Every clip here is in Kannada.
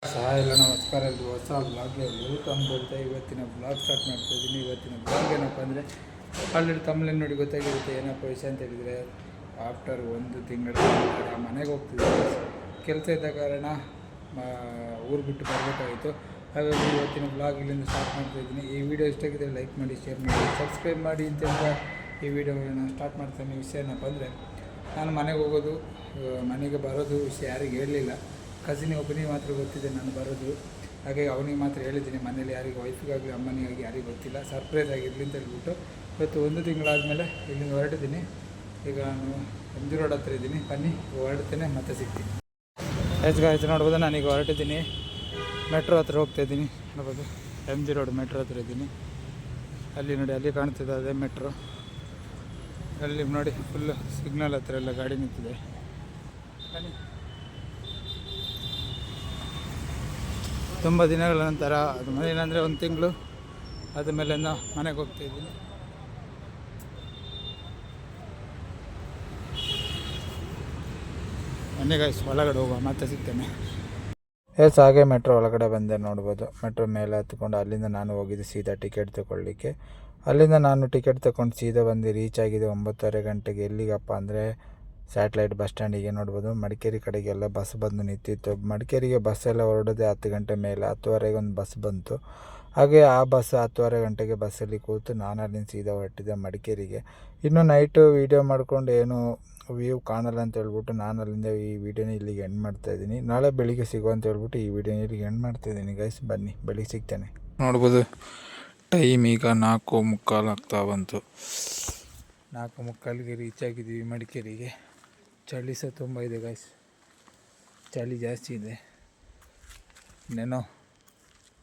ಎಲ್ಲ ನಮಸ್ಕಾರ ಇದು ಹೊಸ ಬ್ಲಾಗ್ಗೆ ವೆಲ್ಕಮ್ ಅಂತ ಇವತ್ತಿನ ಬ್ಲಾಗ್ ಸ್ಟಾರ್ಟ್ ಮಾಡ್ತಾಯಿದ್ದೀನಿ. ಇವತ್ತಿನ ಬ್ಲಾಗ್ ಏನಪ್ಪ ಅಂದರೆ ಆಲ್ರೆಡಿ ತಮ್ಮಲ್ಲಿ ನೋಡಿ ಗೊತ್ತಾಗಿರುತ್ತೆ ಏನಪ್ಪ ವಿಷಯ ಅಂತ ಹೇಳಿದರೆ, ಆಫ್ಟರ್ 1 ತಿಂಗಳ ಮನೆಗೆ ಹೋಗ್ತಿದ್ದೆ. ಕೆಲಸ ಇದ್ದ ಕಾರಣ ಊರು ಬಿಟ್ಟು ಬರಬೇಕಾಯಿತು. ಹಾಗಾಗಿ ಇವತ್ತಿನ ಬ್ಲಾಗ್ ಇಲ್ಲಿಂದ ಸ್ಟಾರ್ಟ್ ಮಾಡ್ತಾಯಿದ್ದೀನಿ. ಈ ವಿಡಿಯೋ ಇಷ್ಟ ಆಗಿದೆ ಲೈಕ್ ಮಾಡಿ, ಶೇರ್ ಮಾಡಿ, ಸಬ್ಸ್ಕ್ರೈಬ್ ಮಾಡಿ ಅಂತ ಈ ವಿಡಿಯೋನ ಸ್ಟಾರ್ಟ್ ಮಾಡ್ತಾನೆ. ವಿಷಯ ಏನಪ್ಪ ಅಂದರೆ, ನಾನು ಮನೆಗೆ ಹೋಗೋದು, ಮನೆಗೆ ಬರೋದು ವಿಷಯ ಯಾರಿಗೆ ಹೇಳಲಿಲ್ಲ. ಕಸಿನಿಗೆ ಒಬ್ಬನಿಗೆ ಮಾತ್ರ ಗೊತ್ತಿದೆ ನಾನು ಬರೋದು. ಹಾಗೆ ಅವನಿಗೆ ಮಾತ್ರ ಹೇಳಿದ್ದೀನಿ, ಮನೇಲಿ ಯಾರಿಗೆ ವೈಫಿಗಾಗಲಿ ಅಮ್ಮನಿಗಾಗಿ ಯಾರಿಗೂ ಗೊತ್ತಿಲ್ಲ, ಸರ್ಪ್ರೈಸ್ ಆಗಿರಲಿ ಅಂತ ಹೇಳ್ಬಿಟ್ಟು. ಇವತ್ತು 1 ತಿಂಗಳಾದಮೇಲೆ ಇಲ್ಲಿಂದ ಹೊರಟಿದ್ದೀನಿ. ಈಗ ನಾನು MG ರೋಡ್ ಹತ್ರ ಇದ್ದೀನಿ. ಬನ್ನಿ ಹೊರಡ್ತೇನೆ, ಮತ್ತೆ ಸಿಗ್ತೀನಿ. ಆಯ್ತು ನೋಡ್ಬೋದು, ನಾನೀಗ ಹೊರಟಿದ್ದೀನಿ. ಮೆಟ್ರೋ ಹತ್ರ ಹೋಗ್ತಾಯಿದ್ದೀನಿ. ನೋಡ್ಬೋದು MG ರೋಡ್ ಮೆಟ್ರೋ ಹತ್ರ ಇದ್ದೀನಿ. ಅಲ್ಲಿ ನೋಡಿ, ಅಲ್ಲಿ ಕಾಣ್ತಿದೆ ಅದೇ ಮೆಟ್ರೋ. ಅಲ್ಲಿ ನೋಡಿ ಫುಲ್ಲು ಸಿಗ್ನಲ್ ಹತ್ರ ಎಲ್ಲ ಗಾಡಿ ನಿಂತಿದೆ. ಬನ್ನಿ. ತುಂಬ ದಿನಗಳ ನಂತರ ಅದು ಮನೇನಂದರೆ 1 ತಿಂಗಳು ಆದಮೇಲೆ ಮನೆಗೆ ಹೋಗ್ತಾಯಿದ್ದೀನಿ. ಮನೆಗೆ ಒಳಗಡೆ ಹೋಗುವ, ಮತ್ತೆ ಸಿಗ್ತೇನೆ. ಹಾಗೆ ಮೆಟ್ರೋ ಒಳಗಡೆ ಬಂದೆ. ನೋಡ್ಬೋದು, ಮೆಟ್ರೋ ಮೇಲೆ ಹತ್ಕೊಂಡು ಅಲ್ಲಿಂದ ನಾನು ಹೋಗಿದ್ದೆ ಸೀದಾ ಟಿಕೆಟ್ ತೊಗೊಳ್ಳಿಕ್ಕೆ. ಅಲ್ಲಿಂದ ನಾನು ಟಿಕೆಟ್ ತೊಗೊಂಡು ಸೀದಾ ಬಂದು ರೀಚ್ ಆಗಿದೆ 9:30 ಗಂಟೆಗೆ. ಎಲ್ಲಿಗಪ್ಪ ಅಂದರೆ ಸ್ಯಾಟ್ಲೈಟ್ ಬಸ್ ಸ್ಟ್ಯಾಂಡಿಗೆ. ನೋಡ್ಬೋದು, ಮಡಿಕೇರಿ ಕಡೆಗೆಲ್ಲ ಬಸ್ ಬಂದು ನಿಂತಿತ್ತು. ಮಡಿಕೇರಿಗೆ ಬಸ್ಸೆಲ್ಲ ಹೊರಡೋದೆ 10 ಗಂಟೆ ಮೇಲೆ. 10:30ಗೆ ಒಂದು ಬಸ್ ಬಂತು. ಹಾಗೆ ಆ ಬಸ್ 10:30 ಗಂಟೆಗೆ ಬಸ್ಸಲ್ಲಿ ಕೂತು ನಾನು ಅಲ್ಲಿಂದ ಸೀದಾ ಹೊರಟಿದ್ದೆ ಮಡಿಕೇರಿಗೆ. ಇನ್ನು ನೈಟು ವೀಡಿಯೋ ಮಾಡ್ಕೊಂಡು ಏನು ವ್ಯೂ ಕಾಣಲ್ಲ ಅಂತ ಹೇಳ್ಬಿಟ್ಟು ನಾನು ಅಲ್ಲಿಂದ ಈ ವಿಡಿಯೋನ ಇಲ್ಲಿಗೆ ಎಂಡ್ ಮಾಡ್ತಾಯಿದ್ದೀನಿ. ನಾಳೆ ಬೆಳಿಗ್ಗೆ ಸಿಗೋ ಅಂತ ಹೇಳ್ಬಿಟ್ಟು ಈ ವಿಡಿಯೋನ ಇಲ್ಲಿಗೆ ಎಂಡ್ ಮಾಡ್ತಾಯಿದ್ದೀನಿ. ಗೈಸ್ ಬನ್ನಿ, ಬೆಳಿಗ್ಗೆ ಸಿಗ್ತೇನೆ. ನೋಡ್ಬೋದು, ಟೈಮ್ ಈಗ 4:45 ಆಗ್ತಾ ಬಂತು. 4:45ಗೆ ರೀಚ್ ಆಗಿದ್ದೀವಿ ಮಡಿಕೇರಿಗೆ. ಚಳಿ ಸಹ ತುಂಬ ಇದೆ ಗೈಸ್, ಚಳಿ ಜಾಸ್ತಿ ಇದೆ. ಇನ್ನೇನೋ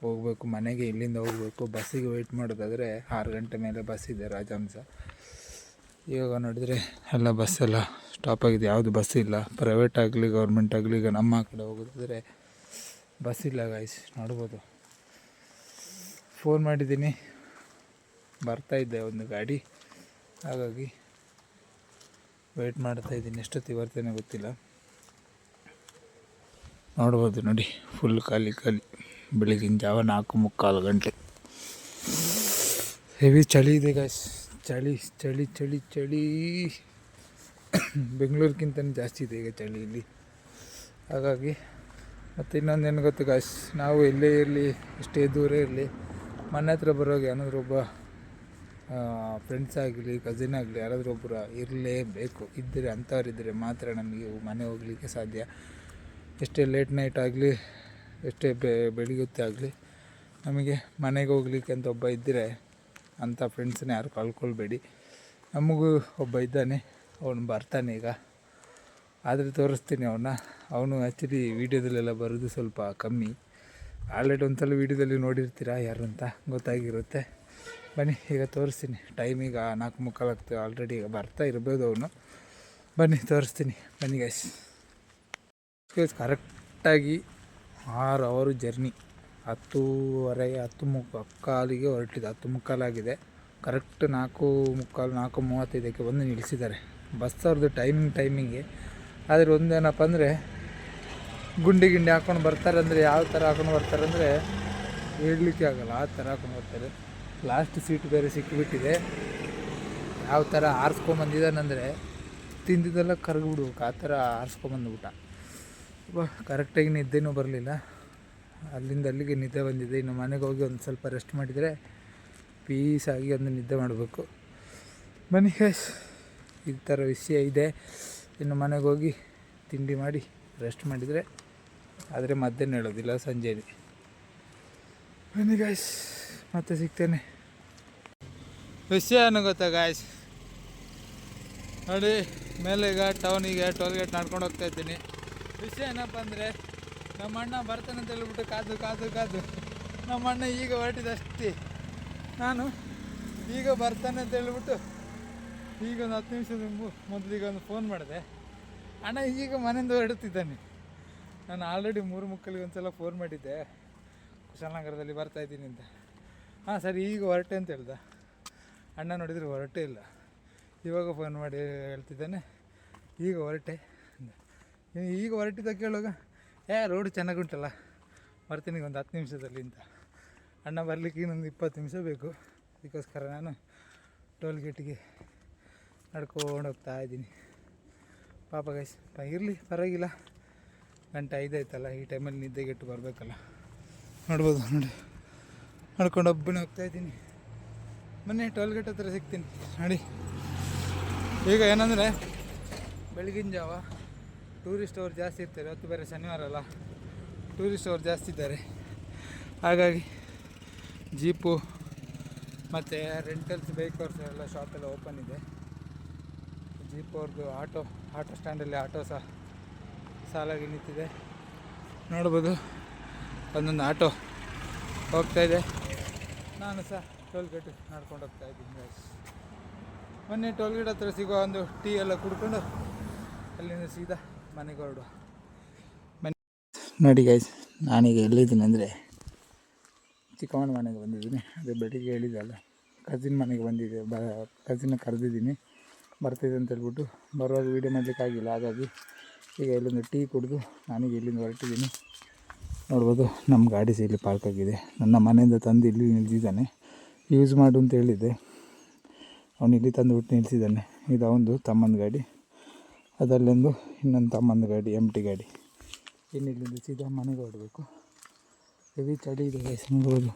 ಹೋಗಬೇಕು ಮನೆಗೆ. ಇಲ್ಲಿಂದ ಹೋಗಬೇಕು. ಬಸ್ಸಿಗೆ ವೆಯ್ಟ್ ಮಾಡೋದಾದರೆ 6 ಗಂಟೆ ಮೇಲೆ ಬಸ್ ಇದೆ ರಾಜಹಂಸ. ಇವಾಗ ನೋಡಿದರೆ ಎಲ್ಲ ಬಸ್ಸೆಲ್ಲ ಸ್ಟಾಪ್ ಆಗಿದೆ, ಯಾವುದು ಬಸ್ ಇಲ್ಲ. ಪ್ರೈವೇಟ್ ಆಗಲಿ ಗೌರ್ಮೆಂಟ್ ಆಗಲಿ. ಈಗ ನಮ್ಮ ಕಡೆ ಹೋಗೋದಾದರೆ ಬಸ್ ಇಲ್ಲ ಗೈಸ್. ನೋಡ್ಬೋದು, ಫೋನ್ ಮಾಡಿದ್ದೀನಿ, ಬರ್ತಾಯಿದ್ದೆ ಒಂದು ಗಾಡಿ, ಹಾಗಾಗಿ ವೆಯ್ಟ್ ಮಾಡ್ತಾಯಿದ್ದೀನಿ. ಎಷ್ಟೊತ್ತಿಗೆ ಬರ್ತೇನೆ ಗೊತ್ತಿಲ್ಲ. ನೋಡ್ಬೋದು ನೋಡಿ, ಫುಲ್ ಖಾಲಿ ಬೆಳಗಿನ ಜಾವ 4:45 ಗಂಟೆ. ಹೆವಿ ಚಳಿ ಇದೆ ಗೈಸ್, ಚಳಿ ಚಳಿ ಚಳಿ ಚಳಿ ಬೆಂಗಳೂರಿಗಿಂತ ಜಾಸ್ತಿ ಇದೆ ಈಗ ಚಳಿ ಇಲ್ಲಿ. ಹಾಗಾಗಿ ಮತ್ತು ಇನ್ನೊಂದೇನು ಗೊತ್ತು ಗಾಯ್ಸ್, ನಾವು ಎಲ್ಲೇ ಇರಲಿ, ಎಷ್ಟೇ ದೂರ ಇರಲಿ, ಮನೆ ಹತ್ರ ಬರೋವಾಗ ಏನಾದರೂ ಒಬ್ಬ ಫ್ರೆಂಡ್ಸ್ ಆಗಲಿ ಕಸಿನ್ ಆಗಲಿ ಯಾರಾದರೂ ಒಬ್ಬರು ಇರಲೇಬೇಕು. ಇದ್ದರೆ ಅಂಥವ್ರಿದ್ದರೆ ಮಾತ್ರ ನಮಗೆ ಮನೆ ಹೋಗಲಿಕ್ಕೆ ಸಾಧ್ಯ. ಎಷ್ಟೇ ಲೇಟ್ ನೈಟ್ ಆಗಲಿ, ಎಷ್ಟೇ ಬೆಳಿಗ್ಗೆ ಆಗಲಿ, ನಮಗೆ ಮನೆಗೆ ಹೋಗ್ಲಿಕ್ಕೆ ಅಂತ ಒಬ್ಬ ಇದ್ದರೆ ಅಂಥ ಫ್ರೆಂಡ್ಸನ್ನ ಯಾರು ಕಳ್ಕೊಳ್ಬೇಡಿ. ನಮಗೂ ಒಬ್ಬ ಇದ್ದಾನೆ, ಅವನು ಬರ್ತಾನೆ ಈಗ. ಆದರೆ ತೋರಿಸ್ತೀನಿ ಅವನು ಆ್ಯಕ್ಚುಲಿ ವೀಡಿಯೋದಲ್ಲೆಲ್ಲ ಬರೋದು ಸ್ವಲ್ಪ ಕಮ್ಮಿ. ಆಲ್ರೆಡಿ ಒಂದು ಸಲ ವೀಡಿಯೋದಲ್ಲಿ ನೋಡಿರ್ತೀರ ಯಾರು ಅಂತ ಗೊತ್ತಾಗಿರುತ್ತೆ. ಬನ್ನಿ ಈಗ ತೋರಿಸ್ತೀನಿ. ಟೈಮ್ ಈಗ 4:45 ಆಗ್ತದೆ. ಆಲ್ರೆಡಿ ಈಗ ಬರ್ತಾ ಇರ್ಬೋದು ಅವನು. ಬನ್ನಿ ತೋರಿಸ್ತೀನಿ, ಬನ್ನಿ ಗೈಸ್. ಕರೆಕ್ಟಾಗಿ 6 ಅವರ್ ಜರ್ನಿ. 10:30 10:45ಗೆ ಹೊರಟಿದೆ. 10:45 ಆಗಿದೆ. ಕರೆಕ್ಟ್ 4:45 4:35ಕ್ಕೆ ಬಂದು ನಿಲ್ಲಿಸಿದ್ದಾರೆ ಬಸ್. ಅವ್ರದ್ದು ಟೈಮಿಂಗ್ಗೆ. ಆದರೆ ಒಂದೇನಪ್ಪ ಅಂದರೆ, ಗುಂಡಿ ಹಾಕ್ಕೊಂಡು ಬರ್ತಾರೆ. ಅಂದರೆ ಯಾವ ಥರ ಹಾಕ್ಕೊಂಡು ಬರ್ತಾರೆ ಅಂದರೆ ಹೇಳಲಿಕ್ಕೆ ಆಗೋಲ್ಲ, ಆ ಥರ ಹಾಕ್ಕೊಂಡು ಬರ್ತಾರೆ. ಲಾಸ್ಟ್ ಸೀಟ್ ಬೇರೆ ಸಿಕ್ಕಿಬಿಟ್ಟಿದೆ. ಯಾವ ಥರ ಆರಿಸ್ಕೊಂಬಂದಿದ್ದಾನಂದರೆ ತಿಂದಿದ್ದೆಲ್ಲ ಕರಗಿಬಿಡ್ಬೇಕು, ಆ ಥರ ಆರಿಸ್ಕೊಂಬಂದುಬಿಟ್ಟ. ಕರೆಕ್ಟಾಗಿ ನಿದ್ದೆನೂ ಬರಲಿಲ್ಲ. ಅಲ್ಲಿಂದ ಅಲ್ಲಿಗೆ ನಿದ್ದೆ ಬಂದಿದೆ. ಇನ್ನು ಮನೆಗೆ ಹೋಗಿ ಒಂದು ಸ್ವಲ್ಪ ರೆಸ್ಟ್ ಮಾಡಿದರೆ ಪೀಸಾಗಿ ಒಂದು ನಿದ್ದೆ ಮಾಡಬೇಕು. ಬನ್ನಿ ಗೈಸ್, ಈ ಥರ ವಿಷಯ ಇದೆ. ಇನ್ನು ಮನೆಗೆ ಹೋಗಿ ತಿಂಡಿ ಮಾಡಿ ರೆಸ್ಟ್ ಮಾಡಿದರೆ, ಆದರೆ ಮಧ್ಯಾಹ್ನ ಹೇಳೋದಿಲ್ಲ, ಸಂಜೆನೇ. ಬನ್ನಿ ಗಾಯ್ಸ್, ಮತ್ತೆ ಸಿಗ್ತೇನೆ. ವಿಷಯ ಏನು ಗೊತ್ತಾ ಗಾಯ್ಸ್, ನೋಡಿ ಮೇಲೆ ಈಗ ಟೌನಿಗೆ ಟೋಲ್ಗೇಟ್ ನಡ್ಕೊಂಡು ಹೋಗ್ತಾಯಿದ್ದೀನಿ. ವಿಷಯ ಏನಪ್ಪ ಅಂದರೆ, ನಮ್ಮ ಅಣ್ಣ ಬರ್ತಾನೆ ಅಂತ ಹೇಳ್ಬಿಟ್ಟು ಕಾದು ನಮ್ಮ ಅಣ್ಣ ಈಗ ಹೊರಟಿದಷ್ಟೇ. ನಾನು ಈಗ ಬರ್ತಾನೆ ಅಂತ ಹೇಳ್ಬಿಟ್ಟು ಈಗ ಒಂದು 10 ನಿಮಿಷದ ಮೊದಲಿಗೆ ಒಂದು ಫೋನ್ ಮಾಡಿದೆ. ಅಣ್ಣ ಈಗ ಮನೆಯಿಂದ ಹೊರಡುತ್ತಿದ್ದಾನೆ. ನಾನು ಆಲ್ರೆಡಿ 3:30ಗೆ ಒಂದು ಸಲ ಫೋನ್ ಮಾಡಿದ್ದೆ, ಕುಶಾಲನಗರದಲ್ಲಿ ಬರ್ತಾಯಿದ್ದೀನಿ ಅಂತ. ಹಾಂ ಸರಿ, ಈಗ ಹೊರಟೆ ಅಂತ ಹೇಳ್ದ. ಅಣ್ಣ ನೋಡಿದರೆ ಹೊರಟೇ ಇಲ್ಲ. ಇವಾಗ ಫೋನ್ ಮಾಡಿ ಹೇಳ್ತಿದ್ದಾನೆ ಈಗ ಹೊರಟೆ. ಈಗ ಹೊರಟಿದ್ದ ಕೇಳುವಾಗ ರೋಡ್ ಚೆನ್ನಾಗುಂಟಲ್ಲ, ಬರ್ತೀನಿ ಒಂದು 10 ನಿಮಿಷದಲ್ಲಿ ಅಂತ. ಅಣ್ಣ ಬರಲಿಕ್ಕೆ ಇನ್ನೊಂದು 20 ನಿಮಿಷ ಬೇಕು. ಅದಕ್ಕೋಸ್ಕರ ನಾನು ಟೋಲ್ ಗೇಟಿಗೆ ನಡ್ಕೊಂಡು ಹೋಗ್ತಾ ಇದ್ದೀನಿ. ಪಾಪ ಗೈಸ್ ಇರಲಿ ಪರವಾಗಿಲ್ಲ, ಗಂಟೆ 5 ಆಯ್ತಲ್ಲ, ಈ ಟೈಮಲ್ಲಿ ನಿದ್ದೆಗೆಟ್ಟು ಬರಬೇಕಲ್ಲ. ನೋಡ್ಬೋದು ನೋಡಿ, ನಡ್ಕೊಂಡು ಒಬ್ಬನೇ ಹೋಗ್ತಾಯಿದ್ದೀನಿ. ಮೊನ್ನೆ ಟೋಲ್ ಗೇಟ್ ಹತ್ರ ಸಿಗ್ತೀನಿ ನೋಡಿ. ಈಗ ಏನಂದರೆ ಬೆಳಗಿನ ಜಾವ ಟೂರಿಸ್ಟ್ ಅವ್ರು ಜಾಸ್ತಿ ಇರ್ತಾರೆ. ಇವತ್ತು ಬೇರೆ ಶನಿವಾರ ಅಲ್ಲ, ಟೂರಿಸ್ಟ್ ಅವ್ರು ಜಾಸ್ತಿ ಇದ್ದಾರೆ. ಹಾಗಾಗಿ ಜೀಪು ಮತ್ತು ರೆಂಟಲ್ಸ್ ಬೈಕರ್ಸ್ ಎಲ್ಲ ಶಾಪೆಲ್ಲ ಓಪನ್ ಇದೆ. ಜೀಪ್ ಅವ್ರದ್ದು ಆಟೋ ಸ್ಟ್ಯಾಂಡಲ್ಲಿ ಆಟೋ ಸಹ ಸಾಲಾಗಿ ನಿಂತಿದೆ. ನೋಡ್ಬೋದು ಒಂದೊಂದು ಆಟೋ ಹೋಗ್ತಾಯಿದೆ. ನಾನು ಸಹ ಟೋಲ್ ಗೇಟ್ ನಡ್ಕೊಂಡು ಹೋಗ್ತಾಯಿದ್ದೀನಿ ಗೈಸ್. ಮೊನ್ನೆ ಟೋಲ್ ಗೇಟ್ ಹತ್ರ ಸಿಗೋ ಒಂದು ಟೀ ಎಲ್ಲ ಕುಡ್ಕೊಂಡು ಅಲ್ಲಿಂದ ಸೀದಾ ಮನೆಗೆ ಹೊರಡುವ. ನೋಡಿ ಗೈಸ್, ನಾನೀಗ ಎಲ್ಲಿದ್ದೀನಿ ಅಂದರೆ ಚಿಕ್ಕಮ್ಮನ ಮನೆಗೆ ಬಂದಿದ್ದೀನಿ. ಅದೇ ಬೆಳಿಗ್ಗೆ ಹೇಳಿದ್ದಲ್ಲ, ಕಸಿನ್ ಮನೆಗೆ ಬಂದಿದ್ದೆ. ಕಸಿನ್ನ ಕರೆದಿದ್ದೀನಿ, ಬರ್ತಿದೆ ಅಂತ ಹೇಳ್ಬಿಟ್ಟು. ಬರುವಾಗ ವೀಡಿಯೋ ಮಾಡಲಿಕ್ಕಾಗಿಲ್ಲ. ಹಾಗಾಗಿ ಈಗ ಇಲ್ಲೊಂದು ಟೀ ಕುಡಿದು ನಾನೀಗ ಇಲ್ಲಿಂದ ಹೊರಟಿದ್ದೀನಿ. ನೋಡ್ಬೋದು ನಮ್ಮ ಗಾಡಿ ಸಹ ಇಲ್ಲಿ ಪಾರ್ಕ್ ಆಗಿದೆ. ನನ್ನ ಮನೆಯಿಂದ ತಂದು ಇಲ್ಲಿ ನಿಲ್ಸಿದ್ದಾನೆ. ಯೂಸ್ ಮಾಡು ಅಂತ ಹೇಳಿದ್ದೆ, ಅವನು ಇಲ್ಲಿ ತಂದುಬಿಟ್ಟು ನಿಲ್ಸಿದ್ದಾನೆ. ಇದು ಅವನದು ತಮ್ಮನ ಗಾಡಿ, ಅದರಲ್ಲೊಂದು ಇನ್ನೊಂದು ತಮ್ಮನ ಗಾಡಿ, ಎಂಟಿ ಗಾಡಿ. ಇನ್ನಿಲ್ಲಿಂದ ಸೀದಾ ಮನೆಗೆ ಹೊರಡಬೇಕು. ಹೆವಿ ಚಳಿ ಇದೆ ಗೈಸ್, ನೋಡ್ಬೋದು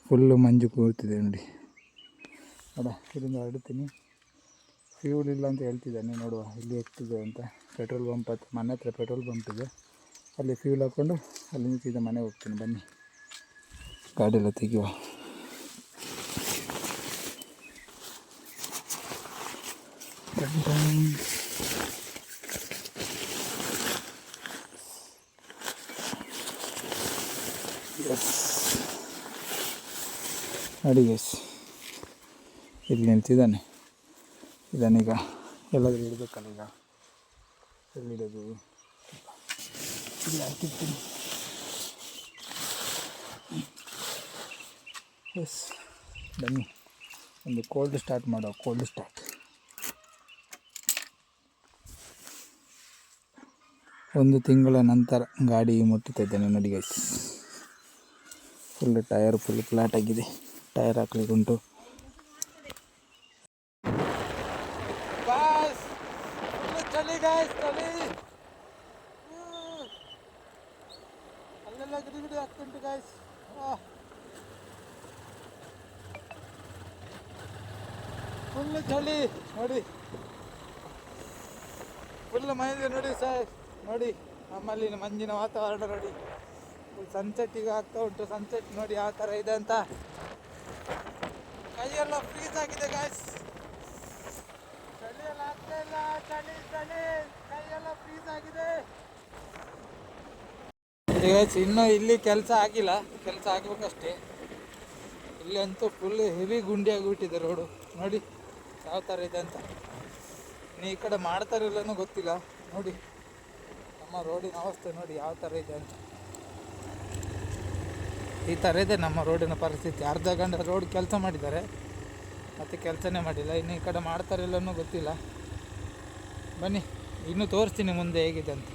ಫುಲ್ಲು ಮಂಜು ಕೂರ್ತಿದೆ ನೋಡಿ. ಇಲ್ಲಿಂದ ಹೊರಡ್ತೀನಿ. ಫ್ಯೂಲ್ ಇಲ್ಲ ಅಂತ ಹೇಳ್ತಿದ್ದಾನೆ, ನೋಡುವ ಇಲ್ಲಿ ಎಷ್ಟಿದೆ ಅಂತ. ಪೆಟ್ರೋಲ್ ಬಂಪ್ ಹತ್ರ, ಮನೆ ಹತ್ರ ಪೆಟ್ರೋಲ್ ಬಂಪ್ ಇದೆ, ಅಲ್ಲಿ ಫ್ಯೂಲ್ ಹಾಕ್ಕೊಂಡು ಅಲ್ಲಿಂದ ಸೀದಾ ಮನೆಗೆ ಹೋಗ್ತೀನಿ. ಬನ್ನಿ ಗಾಡಿಯೆಲ್ಲ ತೆಗೆಯುವ. ನೋಡಿ ಗೈಸ್, ಇಲ್ಲಿ ನಿಲ್ತಿದ್ದಾನೆ. ಇದನ್ನೀಗ ಎಲ್ಲಾದರೂ ಇಡಬೇಕಲ್ಲ, ಈಗ ಎಲ್ಲಿಡೋದು, ಇಲ್ಲಿ ಹಾಕಿರ್ತೀನಿ. ಎಸ್, ಬನ್ನಿ ಒಂದು ಕೋಲ್ಡ್ ಸ್ಟಾರ್ಟ್ ಮಾಡೋ. Cold start. ಒಂದು ತಿಂಗಳ ನಂತರ ಗಾಡಿ ಮುಟ್ಟುತ್ತಾ ಇದ್ದೇನೆ ನೋಡಿ guys. Full tyre full flat ಆಗಿದೆ. ಟಯರ್ ಹಾಕ್ಲಿಕ್ಕೆ ಉಂಟು. ಚಳಿ ಗಾಯ್ಸ್, ಚಳಿ. ಅಲ್ಲೆಲ್ಲ ಗಿಡಿ ಆಗ್ತುಂಟು ಗಾಯ್ಸ್. ಫುಲ್ ಚಳಿ ನೋಡಿ, ಫುಲ್ ಮೈಂದ ನೋಡಿ ಸರ್. ನೋಡಿ ನಮ್ಮಲ್ಲಿ ಮಂಜಿನ ವಾತಾವರಣ ನೋಡಿ. ಸನ್ಸೆಟ್ ಈಗ ಆಗ್ತಾ ಉಂಟು. ಸನ್ಸೆಟ್ ನೋಡಿ ಯಾವ ಥರ ಇದೆ ಅಂತ. ಕೈಯೆಲ್ಲ ಫ್ರೀಸ್ ಆಗಿದೆ ಗಾಯ್ಸ್. ಚಳಿಯೆಲ್ಲ ಆಗ್ತಾ ಇಲ್ಲ, ಚಳಿ ಚಳಿ, ಕೈಯೆಲ್ಲ ಫ್ರೀಸ್ ಆಗಿದೆ. ಇನ್ನೂ ಇಲ್ಲಿ ಕೆಲಸ ಆಗಿಲ್ಲ, ಕೆಲಸ ಆಗಬೇಕಷ್ಟೇ. ಇಲ್ಲಿ ಅಂತೂ ಫುಲ್ ಹೆವಿ ಗುಂಡಿ ಆಗಿಬಿಟ್ಟಿದೆ ರೋಡು. ನೋಡಿ ಯಾವ ಥರ ಇದೆ ಅಂತ. ಈ ಕಡೆ ಮಾಡ್ತಾರಿಲ್ಲನೂ ಗೊತ್ತಿಲ್ಲ. ನೋಡಿ ನಮ್ಮ ರೋಡಿನ ಅವಸ್ಥೆ ನೋಡಿ ಯಾವ ಥರ ಇದೆ ಅಂತ. ಈ ಥರ ಇದೆ ನಮ್ಮ ರೋಡಿನ ಪರಿಸ್ಥಿತಿ. ಅರ್ಧ ಗಂಟೆ ರೋಡ್ ಕೆಲಸ ಮಾಡಿದ್ದಾರೆ, ಮತ್ತು ಕೆಲಸನೇ ಮಾಡಿಲ್ಲ. ಇನ್ನು ಈ ಕಡೆ ಮಾಡ್ತಾರಿಲ್ಲನೂ ಗೊತ್ತಿಲ್ಲ. ಬನ್ನಿ ಇನ್ನೂ ತೋರಿಸ್ತೀನಿ ಮುಂದೆ ಹೇಗಿದೆ ಅಂತ.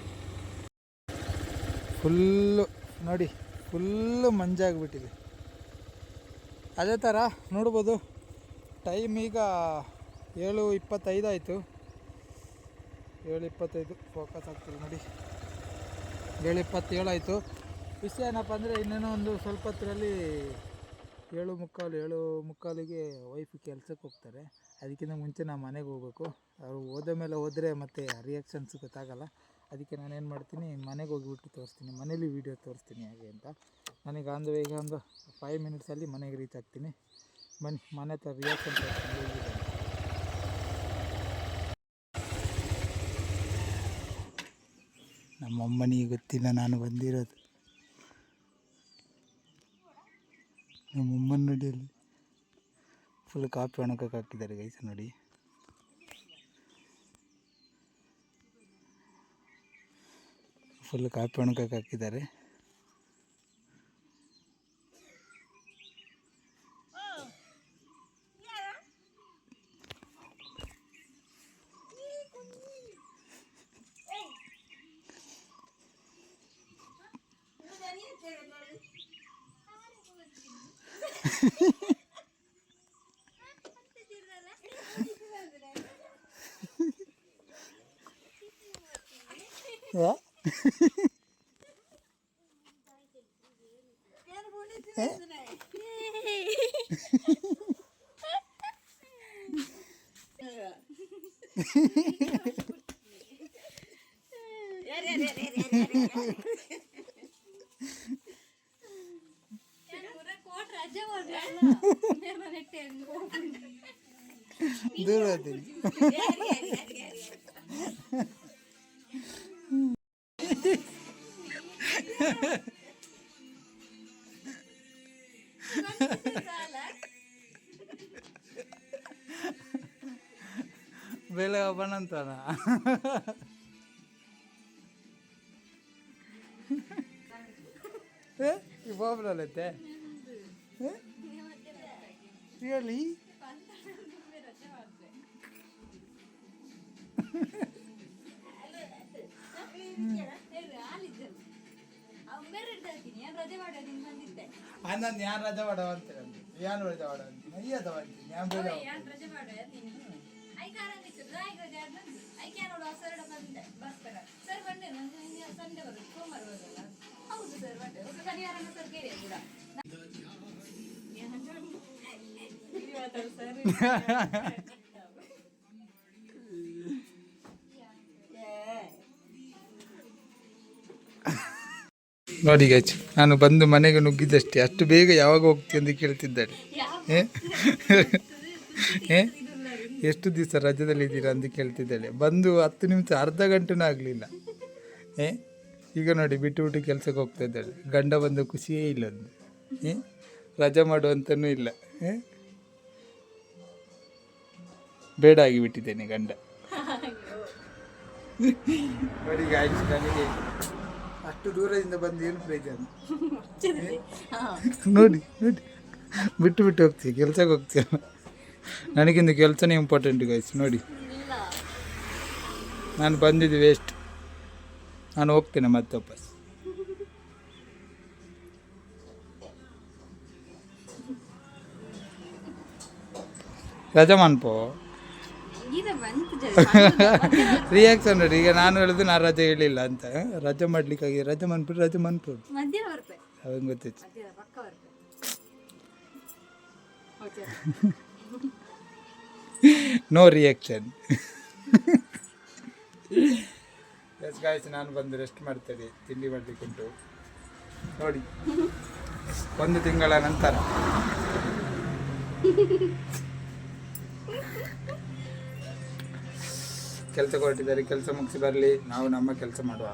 ಫುಲ್ಲು ನೋಡಿ, ಫುಲ್ಲು ಮಂಜಾಗಿಬಿಟ್ಟಿದೆ. ಅದೇ ಥರ ನೋಡ್ಬೋದು. ಟೈಮ್ ಈಗ 7:25 ಆಯಿತು. 7:25 ಫೋಕಸ್ ಆಗ್ತಿಲ್ಲ ನೋಡಿ. 7:27 ಆಯಿತು. ವಿಷಯ ಏನಪ್ಪ ಅಂದರೆ, ಇನ್ನೇನೋ ಒಂದು ಸ್ವಲ್ಪ ಹೊತ್ತರಲ್ಲಿ 7:45ಗೆ ವೈಫ್ ಕೆಲಸಕ್ಕೆ ಹೋಗ್ತಾರೆ. ಅದಕ್ಕಿಂತ ಮುಂಚೆ ನಾವು ಮನೆಗೆ ಹೋಗ್ಬೇಕು. ಅವರು ಹೋದ ಮೇಲೆ ಹೋದರೆ ಮತ್ತೆ ರಿಯಾಕ್ಷನ್ಸ್ ಗೊತ್ತಾಗಲ್ಲ. ಅದಕ್ಕೆ ನಾನೇನು ಮಾಡ್ತೀನಿ, ಮನೆಗೆ ಹೋಗಿಬಿಟ್ಟು ತೋರಿಸ್ತೀನಿ, ಮನೇಲಿ ವೀಡಿಯೋ ತೋರಿಸ್ತೀನಿ ಹೇಗೆ ಅಂತ. ನನಗೆ ಈಗ ಒಂದು 5 ಮಿನಿಟ್ಸಲ್ಲಿ ಮನೆಗೆ ರೀಚ್ ಆಗ್ತೀನಿ. ಬನ್ನಿ ಮನೆ ಹತ್ರ ರಿಯಾಕ್ಷನ್ ತೋರಿಸ್ತೀನಿ ಹೇಗಿದೆ ಅಂತ. ನಮ್ಮಮ್ಮನಿಗೆ ಗೊತ್ತಿಲ್ಲ ನಾನು ಬಂದಿರೋದು. ನಮ್ಮಮ್ಮನ ನೋಡಿ ಅಲ್ಲಿ ಫುಲ್ ಕಾಫಿ ಒಣಗಕ್ಕೆ ಹಾಕಿದ್ದಾರೆ ಗೈಸ್ ನೋಡಿ. ಫುಲ್ ಕಾಫಿ ಒಣಗಕ್ಕೆ ಹಾಕಿದ್ದಾರೆ. ದೂರ ಹೋಗ್ತೀನಿ. ಬೆಲೆ ಬನಂತಾನ ಈ ಬಾಬ್ರಲ್ಲೈತೆ ರಿಯಲಿ ನಾನು ಯಾರು ರಜೆ ಮಾಡವ ಅಂತೀರ ಏನು ರಜೆ ಮಾಡ ಅಂತೀನಿ ಅಯ್ಯದವ ಅಂತೀನಿ ഞാൻ ಬೇಡ ನೋಡಿ ಗಚ್ ನಾನು ಬಂದು ಮನೆಗೆ ನುಗ್ಗಿದ್ದಷ್ಟೇ ಅಷ್ಟು ಬೇಗ ಯಾವಾಗ ಹೋಗ್ತೀನಿ ಅಂತ ಕೇಳ್ತಿದ್ದಾಳೆ ಎಷ್ಟು ದಿವಸ ರಜದಲ್ಲಿ ಇದ್ದೀರಾ ಅಂತ ಕೇಳ್ತಿದ್ದಾಳೆ. ಬಂದು 10 ನಿಮಿಷ ಅರ್ಧ ಗಂಟೆನೂ ಆಗಲಿಲ್ಲ. ಈಗ ನೋಡಿ ಬಿಟ್ಟು ಬಿಟ್ಟು ಕೆಲಸಕ್ಕೆ ಹೋಗ್ತಾ ಇದ್ದಾಳೆ. ಗಂಡ ಬಂದು ಖುಷಿಯೇ ಇಲ್ಲ ಅಂದು ರಜೆ ಮಾಡುವಂತನೂ ಇಲ್ಲ. ಬೇಡ ಆಗಿಬಿಟ್ಟಿದ್ದೇನೆ ಗಂಡ. ನೋಡಿ ಗಾಯ್ಸ್ ನನಗೆ ಅಷ್ಟು ದೂರದಿಂದ ಬಂದು ಏನು ಪ್ರಯೋಜನ ನೋಡಿ ನೋಡಿ ಬಿಟ್ಟು ಬಿಟ್ಟು ಹೋಗ್ತೀವಿ ಕೆಲ್ಸಕ್ಕೆ ಹೋಗ್ತೀಯ. ನನಗಿಂದು ಕೆಲಸನೇ ಇಂಪಾರ್ಟೆಂಟ್ ಗೈಸ್. ನೋಡಿ ನಾನು ಬಂದಿದ್ದು ವೇಸ್ಟ್. ನಾನು ಹೋಗ್ತೇನೆ ಮತ್ತೆ ವಾಪಸ್. ರಜಾ ಮನ್ಪೋ ರಿಯಾಕ್ಷನ್ ನೋಡಿ. ಈಗ ನಾನು ಹೇಳಿದ್ದು ನಾನು ರಜೆ ಹೇಳಿಲ್ಲ ಅಂತ. ರಜೆ ಮಾಡ್ಲಿಕ್ಕಾಗಿ ರಜೆ ಮನ್ಬಿಟ್ಟು ರಜೆ ಮನ್ಬೋದು ಅವಂಗೆ ಗೊತ್ತಿತ್ತು. No reaction. ಎಸ್ ಗಾಯ್ಸ್ ನಾನು ಬಂದು ರೆಸ್ಟ್ ಮಾಡ್ತೇನೆ. ತಿಂಡಿ ಮಾಡಲಿಕ್ಕುಂಟು ನೋಡಿ 1 ತಿಂಗಳ ನಂತರ. ಕೆಲಸ ಕೊಟ್ಟಿದ್ದಾರೆ, ಕೆಲಸ ಮುಗಿಸಿ ಬರಲಿ, ನಾವು ನಮ್ಮ ಕೆಲಸ ಮಾಡುವ.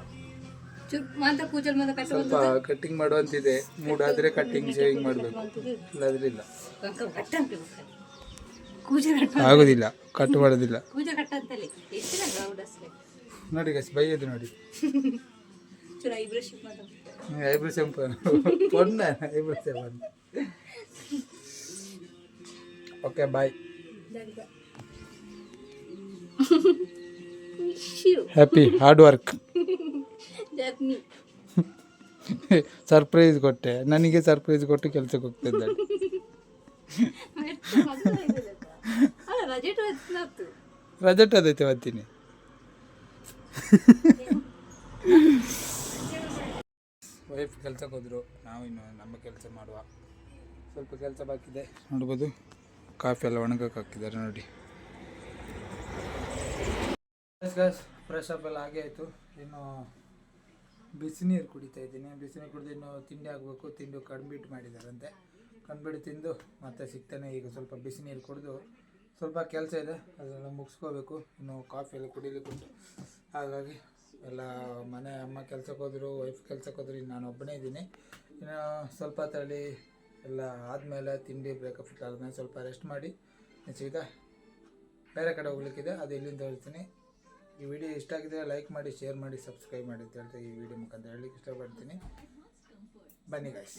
ಸ್ವಲ್ಪ ಕಟ್ಟಿಂಗ್ ಮಾಡುವಂತಿದೆ. ಮೂಡಾದ್ರೆ ಕಟ್ಟಿಂಗ್ ಶೇವಿಂಗ್ ಮಾಡಬೇಕು, ಇಲ್ಲಾದ್ರೆ ಇಲ್ಲ. ಆಗೋದಿಲ್ಲ, ಕಟ್ ಮಾಡೋದಿಲ್ಲ ನೋಡಿ ಗಸ್. ಬೈಯೋದು ನೋಡಿ. ಐಬ್ರೋ ಶೆಂಪು ಪೊಣ್ಣ ಐಬ್ರೋ ಶೆಂಪು. Okay bye. Happy hard work. Surprise ಕೊಟ್ಟೆ, ನನಗೆ ಸರ್ಪ್ರೈಸ್ ಕೊಟ್ಟು ಕೆಲಸಕ್ಕೆ ಹೋಗ್ತಿದ್ದಾಳೆ. ರಜೆಟ್ ಅದೈತೆ ಬರ್ತೀನಿ. ವೈಫ್ ಕೆಲ್ಸಕ್ಕೆ ಹೋದ್ರು, ನಾವು ಇನ್ನು ನಮ್ಮ ಕೆಲಸ ಮಾಡುವ. ಸ್ವಲ್ಪ ಕೆಲಸ ಬಾಕಿದೆ ನೋಡ್ಬೋದು. ಕಾಫಿ ಎಲ್ಲ ಒಣಗಕ್ಕೆ ಹಾಕಿದ್ದಾರೆ ನೋಡಿ. ಫ್ರೆಶ್ ಅಪ್ ಎಲ್ಲ ಆಗೇ ಆಯಿತು. ಇನ್ನು ಬಿಸಿ ನೀರು ಕುಡಿತಾ ಇದ್ದೀನಿ. ಬಿಸಿ ನೀರು ಕುಡಿದು ಇನ್ನು ತಿಂಡಿ ಆಗಬೇಕು. ತಿಂಡಿ ಕಡ್ಬಿಟ್ಟು ಮಾಡಿದ್ದಾರಂತೆ. ಕಡ್ಬಿಟ್ಟು ತಿಂದು ಮತ್ತೆ ಸಿಗ್ತಾನೆ. ಈಗ ಸ್ವಲ್ಪ ಬಿಸಿ ನೀರು ಕುಡಿದು ಸ್ವಲ್ಪ ಕೆಲಸ ಇದೆ, ಅದೆಲ್ಲ ಮುಗಿಸ್ಕೋಬೇಕು. ಇನ್ನು ಕಾಫಿ ಎಲ್ಲ ಕುಡಿಲಿಕ್ಕುಂಟು. ಹಾಗಾಗಿ ಎಲ್ಲ ಮನೆ ಅಮ್ಮ ಕೆಲ್ಸಕ್ಕೆ ಹೋದರು, ವೈಫ್ ಕೆಲ್ಸಕ್ಕೆ ಹೋದ್ರು. ಇನ್ನು ನಾನು ಒಬ್ಬನೇ ಇದ್ದೀನಿ. ಇನ್ನು ಸ್ವಲ್ಪ ತಳಿ ಎಲ್ಲ ಆದಮೇಲೆ ತಿಂಡಿ ಬ್ರೇಕಪ್ ಆದಮೇಲೆ ಸ್ವಲ್ಪ ರೆಸ್ಟ್ ಮಾಡಿ ಸೀದಾ ಬೇರೆ ಕಡೆ ಹೋಗ್ಲಿಕ್ಕಿದೆ. ಅದು ಇಲ್ಲಿಂದ ಹೇಳ್ತೀನಿ. ಈ ವಿಡಿಯೋ ಇಷ್ಟ ಆಗಿದ್ರೆ ಲೈಕ್ ಮಾಡಿ, ಶೇರ್ ಮಾಡಿ, ಸಬ್ಸ್ಕ್ರೈಬ್ ಮಾಡಿ ಅಂತ ಹೇಳ್ತಾ ಈ ವಿಡಿಯೋ ಮುಖಾಂತರ ಹೇಳಲಿಕ್ಕೆ ಇಷ್ಟಪಡ್ತೀನಿ. ಬನ್ನಿ ಗಾಯ್ಸ್.